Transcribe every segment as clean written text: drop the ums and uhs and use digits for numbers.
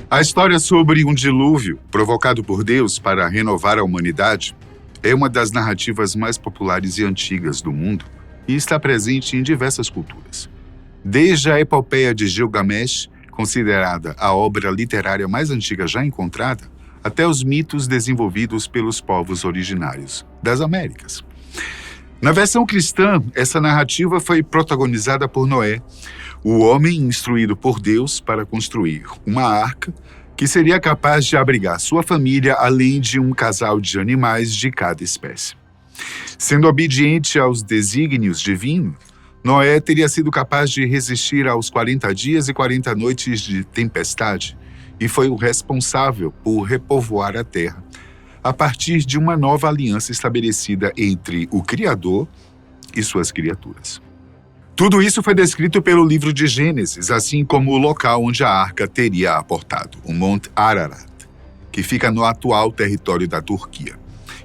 A história sobre um dilúvio provocado por Deus para renovar a humanidade é uma das narrativas mais populares e antigas do mundo e está presente em diversas culturas. Desde a epopeia de Gilgamesh, considerada a obra literária mais antiga já encontrada, até os mitos desenvolvidos pelos povos originários das Américas. Na versão cristã, essa narrativa foi protagonizada por Noé, o homem instruído por Deus para construir uma arca que seria capaz de abrigar sua família, além de um casal de animais de cada espécie. Sendo obediente aos desígnios divinos, Noé teria sido capaz de resistir aos 40 dias e 40 noites de tempestade e foi o responsável por repovoar a terra a partir de uma nova aliança estabelecida entre o Criador e suas criaturas. Tudo isso foi descrito pelo livro de Gênesis, assim como o local onde a arca teria aportado, o Monte Ararat, que fica no atual território da Turquia.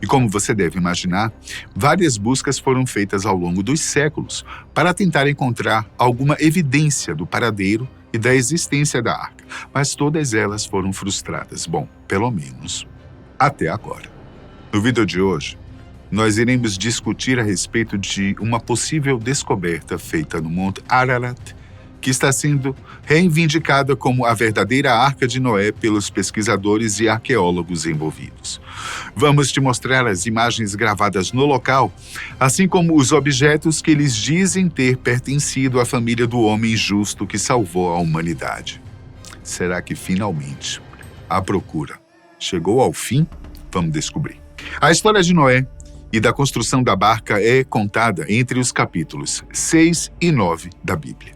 E como você deve imaginar, várias buscas foram feitas ao longo dos séculos para tentar encontrar alguma evidência do paradeiro e da existência da arca, mas todas elas foram frustradas. Bom, pelo menos até agora. No vídeo de hoje, nós iremos discutir a respeito de uma possível descoberta feita no Monte Ararat, que está sendo reivindicada como a verdadeira Arca de Noé pelos pesquisadores e arqueólogos envolvidos. Vamos te mostrar as imagens gravadas no local, assim como os objetos que eles dizem ter pertencido à família do homem justo que salvou a humanidade. Será que finalmente a procura chegou ao fim? Vamos descobrir. A história de Noé e da construção da barca é contada entre os capítulos 6 e 9 da Bíblia.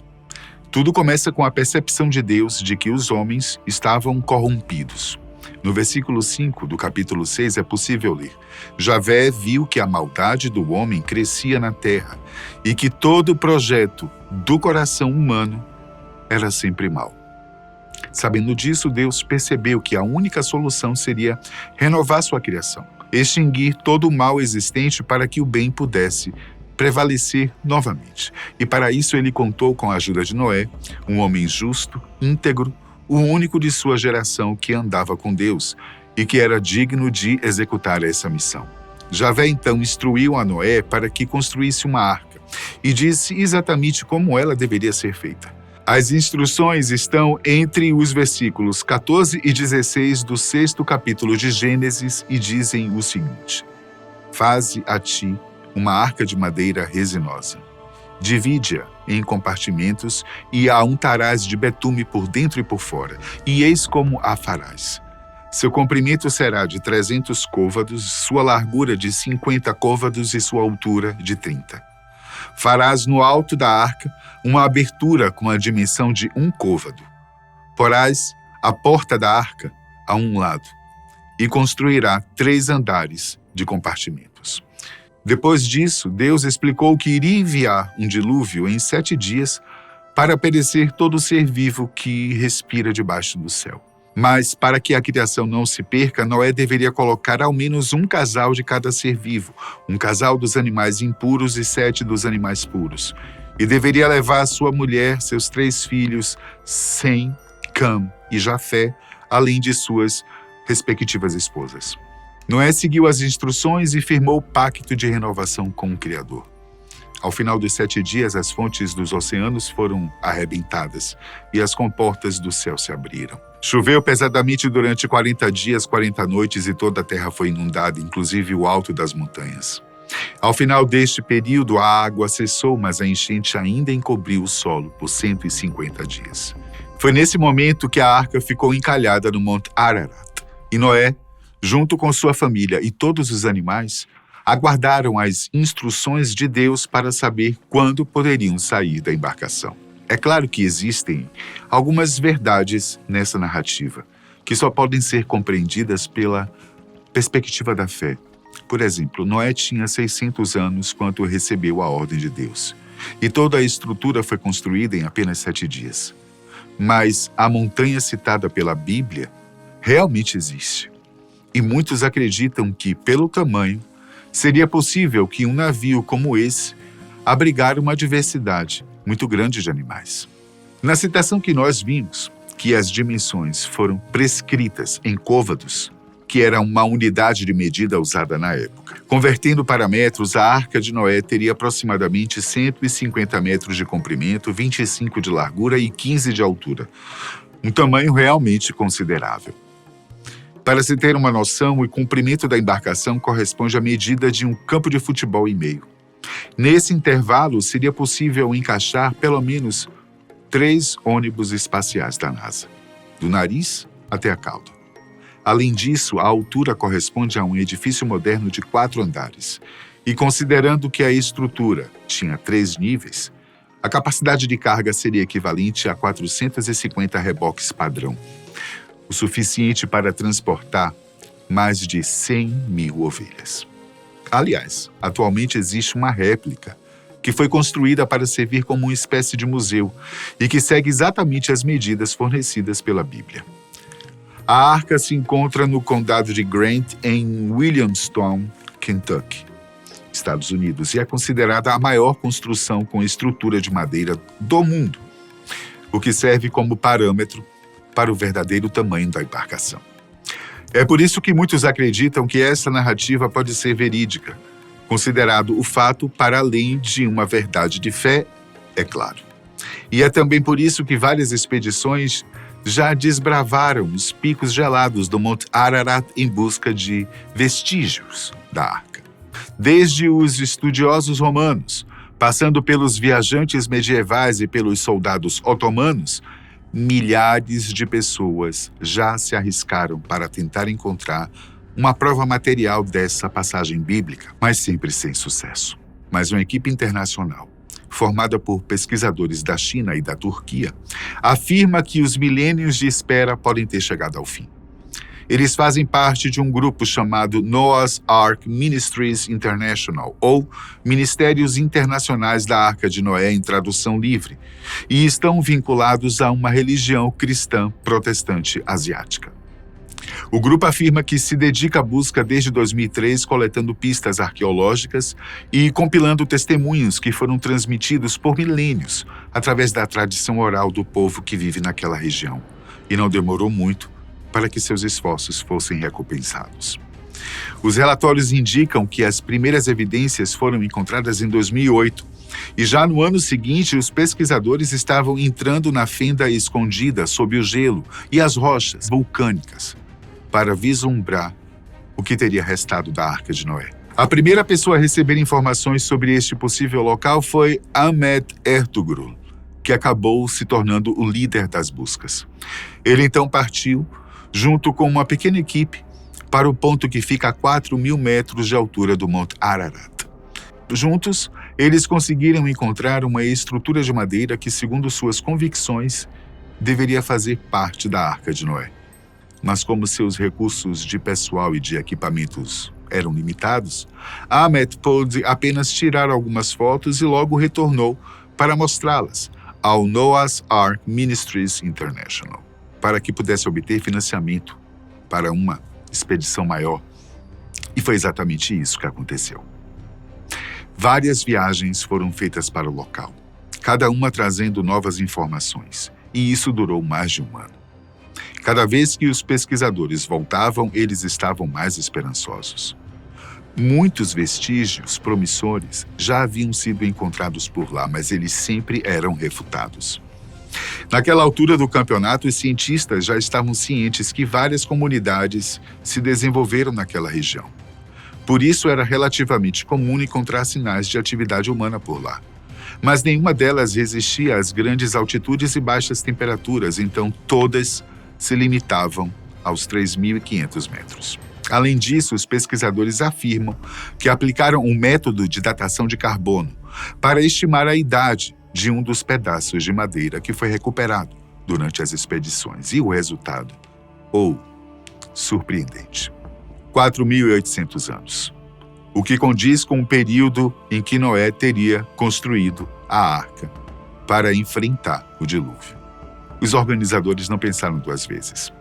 Tudo começa com a percepção de Deus de que os homens estavam corrompidos. No versículo 5 do capítulo 6 é possível ler: Javé viu que a maldade do homem crescia na terra e que todo o projeto do coração humano era sempre mau. Sabendo disso, Deus percebeu que a única solução seria renovar sua criação, extinguir todo o mal existente para que o bem pudesse prevalecer novamente. E para isso ele contou com a ajuda de Noé, um homem justo, íntegro, o único de sua geração que andava com Deus e que era digno de executar essa missão. Javé então instruiu a Noé para que construísse uma arca e disse exatamente como ela deveria ser feita. As instruções estão entre os versículos 14 e 16 do 6º capítulo de Gênesis e dizem o seguinte: Faze a ti uma arca de madeira resinosa. Divide-a em compartimentos e a untarás de betume por dentro e por fora, e eis como a farás. Seu comprimento será de 300 côvados, sua largura de 50 côvados e sua altura de 30. Farás no alto da arca uma abertura com a dimensão de 1 côvado. Porás a porta da arca a um lado e construirá 3 andares de compartimentos. Depois disso, Deus explicou que iria enviar um dilúvio em 7 dias para perecer todo ser vivo que respira debaixo do céu. Mas, para que a criação não se perca, Noé deveria colocar ao menos um casal de cada ser vivo, um casal dos animais impuros e 7 dos animais puros. E deveria levar sua mulher, seus 3 filhos, Sem, Cam e Jafé, além de suas respectivas esposas. Noé seguiu as instruções e firmou o pacto de renovação com o Criador. Ao final dos 7 dias, as fontes dos oceanos foram arrebentadas e as comportas do céu se abriram. Choveu pesadamente durante 40 dias, 40 noites e toda a terra foi inundada, inclusive o alto das montanhas. Ao final deste período, a água cessou, mas a enchente ainda encobriu o solo por 150 dias. Foi nesse momento que a arca ficou encalhada no Monte Ararat. E Noé, junto com sua família e todos os animais, aguardaram as instruções de Deus para saber quando poderiam sair da embarcação. É claro que existem algumas verdades nessa narrativa que só podem ser compreendidas pela perspectiva da fé. Por exemplo, Noé tinha 600 anos quando recebeu a ordem de Deus, e toda a estrutura foi construída em apenas 7 dias. Mas a montanha citada pela Bíblia realmente existe. E muitos acreditam que, pelo tamanho, seria possível que um navio como esse abrigar uma diversidade muito grande de animais. Na citação que nós vimos, que as dimensões foram prescritas em côvados, que era uma unidade de medida usada na época. Convertendo para metros, a Arca de Noé teria aproximadamente 150 metros de comprimento, 25 de largura e 15 de altura. Um tamanho realmente considerável. Para se ter uma noção, o comprimento da embarcação corresponde à medida de um campo de futebol e meio. Nesse intervalo, seria possível encaixar pelo menos 3 ônibus espaciais da NASA, do nariz até a cauda. Além disso, a altura corresponde a um edifício moderno de 4 andares. E considerando que a estrutura tinha 3 níveis, a capacidade de carga seria equivalente a 450 reboques padrão, o suficiente para transportar mais de 100 mil ovelhas. Aliás, atualmente existe uma réplica que foi construída para servir como uma espécie de museu e que segue exatamente as medidas fornecidas pela Bíblia. A arca se encontra no condado de Grant, em Williamstown, Kentucky, Estados Unidos, e é considerada a maior construção com estrutura de madeira do mundo, o que serve como parâmetro para o verdadeiro tamanho da embarcação. É por isso que muitos acreditam que essa narrativa pode ser verídica, considerado o fato para além de uma verdade de fé, é claro. E é também por isso que várias expedições já desbravaram os picos gelados do Monte Ararat em busca de vestígios da arca. Desde os estudiosos romanos, passando pelos viajantes medievais e pelos soldados otomanos, milhares de pessoas já se arriscaram para tentar encontrar uma prova material dessa passagem bíblica, mas sempre sem sucesso. Mas uma equipe internacional, formada por pesquisadores da China e da Turquia, afirma que os milênios de espera podem ter chegado ao fim. Eles fazem parte de um grupo chamado Noah's Ark Ministries International, ou Ministérios Internacionais da Arca de Noé em tradução livre, e estão vinculados a uma religião cristã protestante asiática. O grupo afirma que se dedica à busca desde 2003, coletando pistas arqueológicas e compilando testemunhos que foram transmitidos por milênios através da tradição oral do povo que vive naquela região. E não demorou muito para que seus esforços fossem recompensados. Os relatórios indicam que as primeiras evidências foram encontradas em 2008, e já no ano seguinte os pesquisadores estavam entrando na fenda escondida sob o gelo e as rochas vulcânicas, para vislumbrar o que teria restado da Arca de Noé. A primeira pessoa a receber informações sobre este possível local foi Ahmet Ertuğrul, que acabou se tornando o líder das buscas. Ele então partiu, junto com uma pequena equipe, para o ponto que fica a 4.000 metros de altura do Monte Ararat. Juntos, eles conseguiram encontrar uma estrutura de madeira que, segundo suas convicções, deveria fazer parte da Arca de Noé. Mas como seus recursos de pessoal e de equipamentos eram limitados, Ahmet pôde apenas tirar algumas fotos e logo retornou para mostrá-las ao Noah's Ark Ministries International, para que pudesse obter financiamento para uma expedição maior. E foi exatamente isso que aconteceu. Várias viagens foram feitas para o local, cada uma trazendo novas informações, e isso durou mais de um ano. Cada vez que os pesquisadores voltavam, eles estavam mais esperançosos. Muitos vestígios promissores já haviam sido encontrados por lá, mas eles sempre eram refutados. Naquela altura do campeonato, os cientistas já estavam cientes que várias comunidades se desenvolveram naquela região. Por isso, era relativamente comum encontrar sinais de atividade humana por lá. Mas nenhuma delas resistia às grandes altitudes e baixas temperaturas, então todas se limitavam aos 3.500 metros. Além disso, os pesquisadores afirmam que aplicaram um método de datação de carbono para estimar a idade de um dos pedaços de madeira que foi recuperado durante as expedições. E o resultado, surpreendente: 4.800 anos. O que condiz com o período em que Noé teria construído a arca para enfrentar o dilúvio. Os organizadores não pensaram 2 vezes.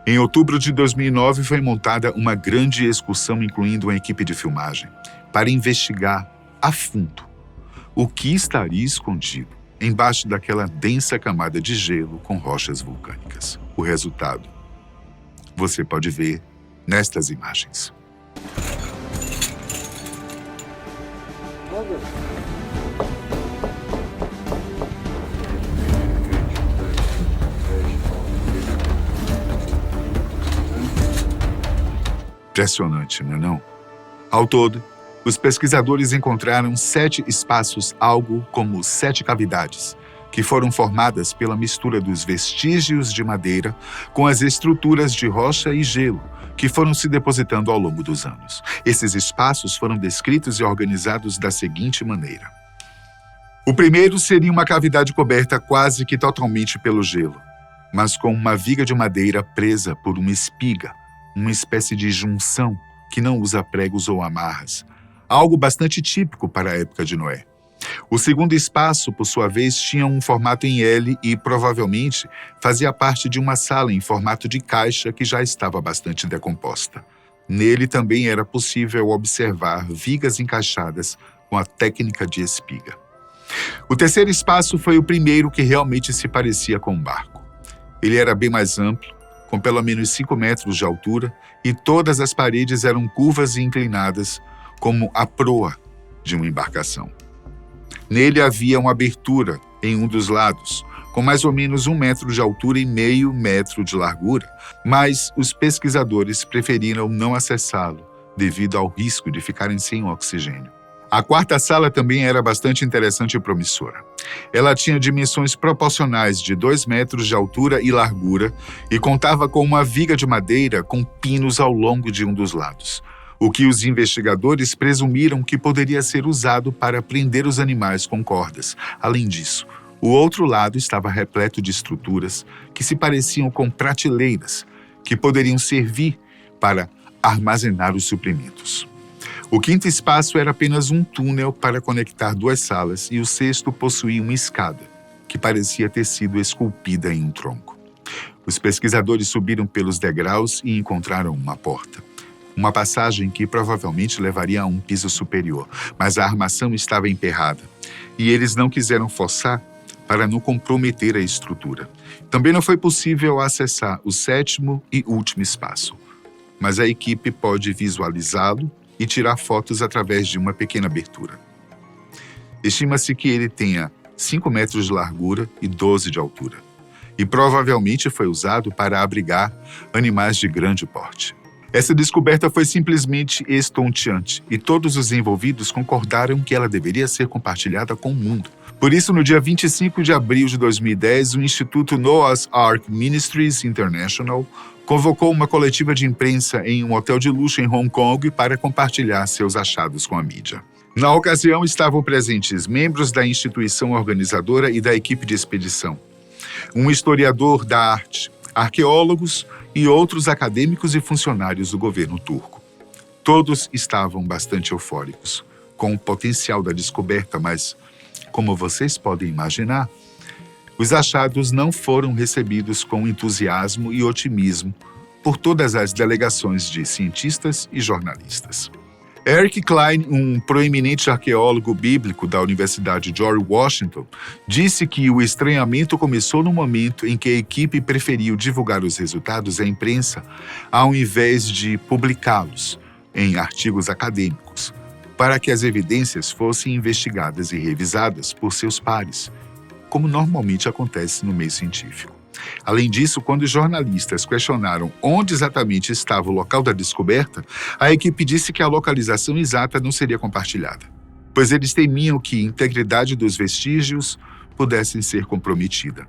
Em outubro de 2009 foi montada uma grande excursão, incluindo uma equipe de filmagem, para investigar a fundo o que estaria escondido embaixo daquela densa camada de gelo com rochas vulcânicas. O resultado você pode ver nestas imagens. Impressionante, não é não? Ao todo, os pesquisadores encontraram 7 espaços, algo como 7 cavidades, que foram formadas pela mistura dos vestígios de madeira com as estruturas de rocha e gelo, que foram se depositando ao longo dos anos. Esses espaços foram descritos e organizados da seguinte maneira. O primeiro seria uma cavidade coberta quase que totalmente pelo gelo, mas com uma viga de madeira presa por uma espiga, uma espécie de junção que não usa pregos ou amarras, algo bastante típico para a época de Noé. O segundo espaço, por sua vez, tinha um formato em L e, provavelmente, fazia parte de uma sala em formato de caixa que já estava bastante decomposta. Nele também era possível observar vigas encaixadas com a técnica de espiga. O terceiro espaço foi o primeiro que realmente se parecia com um barco. Ele era bem mais amplo, com pelo menos 5 metros de altura, e todas as paredes eram curvas e inclinadas, como a proa de uma embarcação. Nele havia uma abertura em um dos lados, com mais ou menos 1 metro de altura e meio metro de largura, mas os pesquisadores preferiram não acessá-lo, devido ao risco de ficarem sem oxigênio. A quarta sala também era bastante interessante e promissora. Ela tinha dimensões proporcionais de 2 metros de altura e largura e contava com uma viga de madeira com pinos ao longo de um dos lados, o que os investigadores presumiram que poderia ser usado para prender os animais com cordas. Além disso, o outro lado estava repleto de estruturas que se pareciam com prateleiras, que poderiam servir para armazenar os suprimentos. O quinto espaço era apenas um túnel para conectar 2 salas e o sexto possuía uma escada, que parecia ter sido esculpida em um tronco. Os pesquisadores subiram pelos degraus e encontraram uma porta. Uma passagem que provavelmente levaria a um piso superior, mas a armação estava emperrada, e eles não quiseram forçar para não comprometer a estrutura. Também não foi possível acessar o 7º e último espaço, mas a equipe pode visualizá-lo e tirar fotos através de uma pequena abertura. Estima-se que ele tenha 5 metros de largura e 12 de altura, e provavelmente foi usado para abrigar animais de grande porte. Essa descoberta foi simplesmente estonteante, e todos os envolvidos concordaram que ela deveria ser compartilhada com o mundo. Por isso, no dia 25 de abril de 2010, o Instituto Noah's Ark Ministries International convocou uma coletiva de imprensa em um hotel de luxo em Hong Kong para compartilhar seus achados com a mídia. Na ocasião, estavam presentes membros da instituição organizadora e da equipe de expedição, um historiador da arte, arqueólogos e outros acadêmicos e funcionários do governo turco. Todos estavam bastante eufóricos com o potencial da descoberta, mas, como vocês podem imaginar, os achados não foram recebidos com entusiasmo e otimismo por todas as delegações de cientistas e jornalistas. Eric Klein, um proeminente arqueólogo bíblico da Universidade George Washington, disse que o estranhamento começou no momento em que a equipe preferiu divulgar os resultados à imprensa ao invés de publicá-los em artigos acadêmicos, para que as evidências fossem investigadas e revisadas por seus pares, como normalmente acontece no meio científico. Além disso, quando os jornalistas questionaram onde exatamente estava o local da descoberta, a equipe disse que a localização exata não seria compartilhada, pois eles temiam que a integridade dos vestígios pudessem ser comprometida.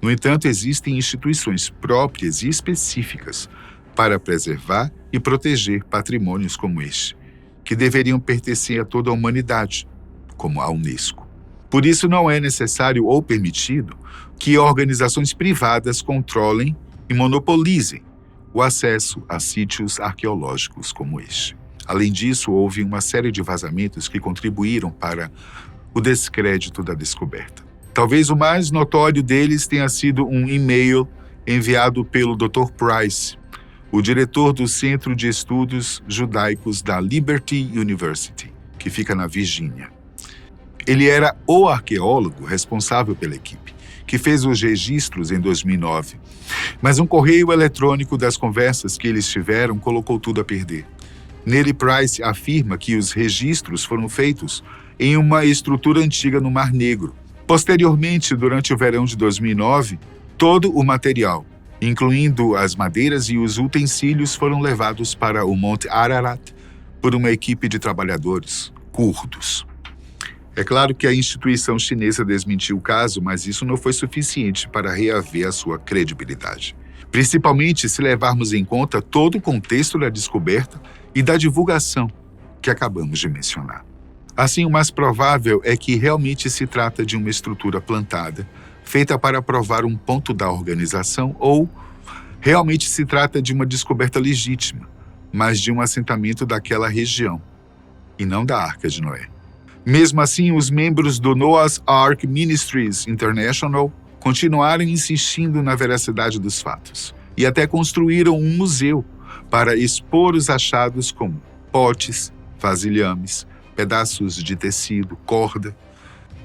No entanto, existem instituições próprias e específicas para preservar e proteger patrimônios como este, que deveriam pertencer a toda a humanidade, como a Unesco. Por isso, não é necessário ou permitido que organizações privadas controlem e monopolizem o acesso a sítios arqueológicos como este. Além disso, houve uma série de vazamentos que contribuíram para o descrédito da descoberta. Talvez o mais notório deles tenha sido um e-mail enviado pelo Dr. Price, o diretor do Centro de Estudos Judaicos da Liberty University, que fica na Virgínia. Ele era o arqueólogo responsável pela equipe, que fez os registros em 2009. Mas um correio eletrônico das conversas que eles tiveram colocou tudo a perder. Nele, Price afirma que os registros foram feitos em uma estrutura antiga no Mar Negro. Posteriormente, durante o verão de 2009, todo o material, incluindo as madeiras e os utensílios, foram levados para o Monte Ararat por uma equipe de trabalhadores curdos. É claro que a instituição chinesa desmentiu o caso, mas isso não foi suficiente para reaver a sua credibilidade. Principalmente se levarmos em conta todo o contexto da descoberta e da divulgação que acabamos de mencionar. Assim, o mais provável é que realmente se trata de uma estrutura plantada, feita para provar um ponto da organização, ou realmente se trata de uma descoberta legítima, mas de um assentamento daquela região, e não da Arca de Noé. Mesmo assim, os membros do Noah's Ark Ministries International continuaram insistindo na veracidade dos fatos e até construíram um museu para expor os achados como potes, vasilhames, pedaços de tecido, corda.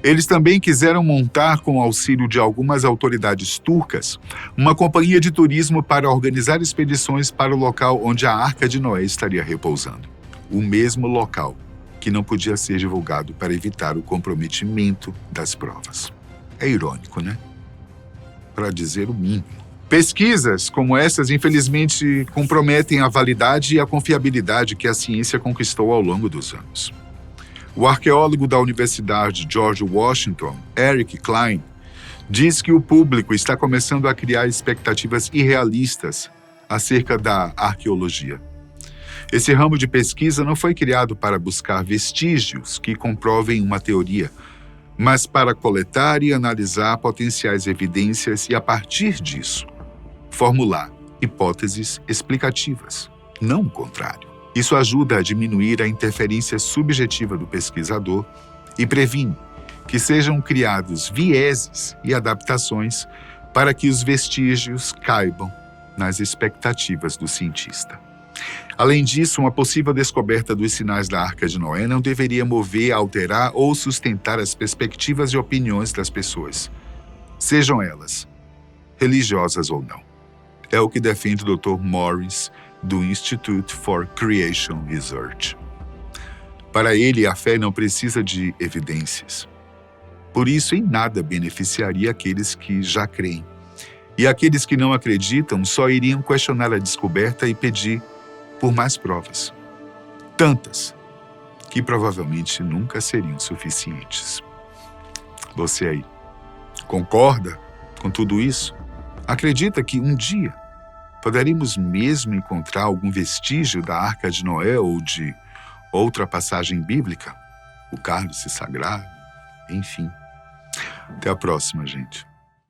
Eles também quiseram montar, com o auxílio de algumas autoridades turcas, uma companhia de turismo para organizar expedições para o local onde a Arca de Noé estaria repousando. O mesmo local que não podia ser divulgado para evitar o comprometimento das provas. É irônico, né? Para dizer o mínimo. Pesquisas como essas, infelizmente, comprometem a validade e a confiabilidade que a ciência conquistou ao longo dos anos. O arqueólogo da Universidade George Washington, Eric Klein, diz que o público está começando a criar expectativas irrealistas acerca da arqueologia. Esse ramo de pesquisa não foi criado para buscar vestígios que comprovem uma teoria, mas para coletar e analisar potenciais evidências e, a partir disso, formular hipóteses explicativas, não o contrário. Isso ajuda a diminuir a interferência subjetiva do pesquisador e previne que sejam criados vieses e adaptações para que os vestígios caibam nas expectativas do cientista. Além disso, uma possível descoberta dos sinais da Arca de Noé não deveria mover, alterar ou sustentar as perspectivas e opiniões das pessoas, sejam elas religiosas ou não. É o que defende o Dr. Morris, do Institute for Creation Research. Para ele, a fé não precisa de evidências. Por isso, em nada beneficiaria aqueles que já creem. E aqueles que não acreditam só iriam questionar a descoberta e pedir por mais provas. Tantas que provavelmente nunca seriam suficientes. Você aí, concorda com tudo isso? Acredita que um dia poderíamos mesmo encontrar algum vestígio da Arca de Noé ou de outra passagem bíblica? O cálice sagrado, enfim. Até a próxima, gente.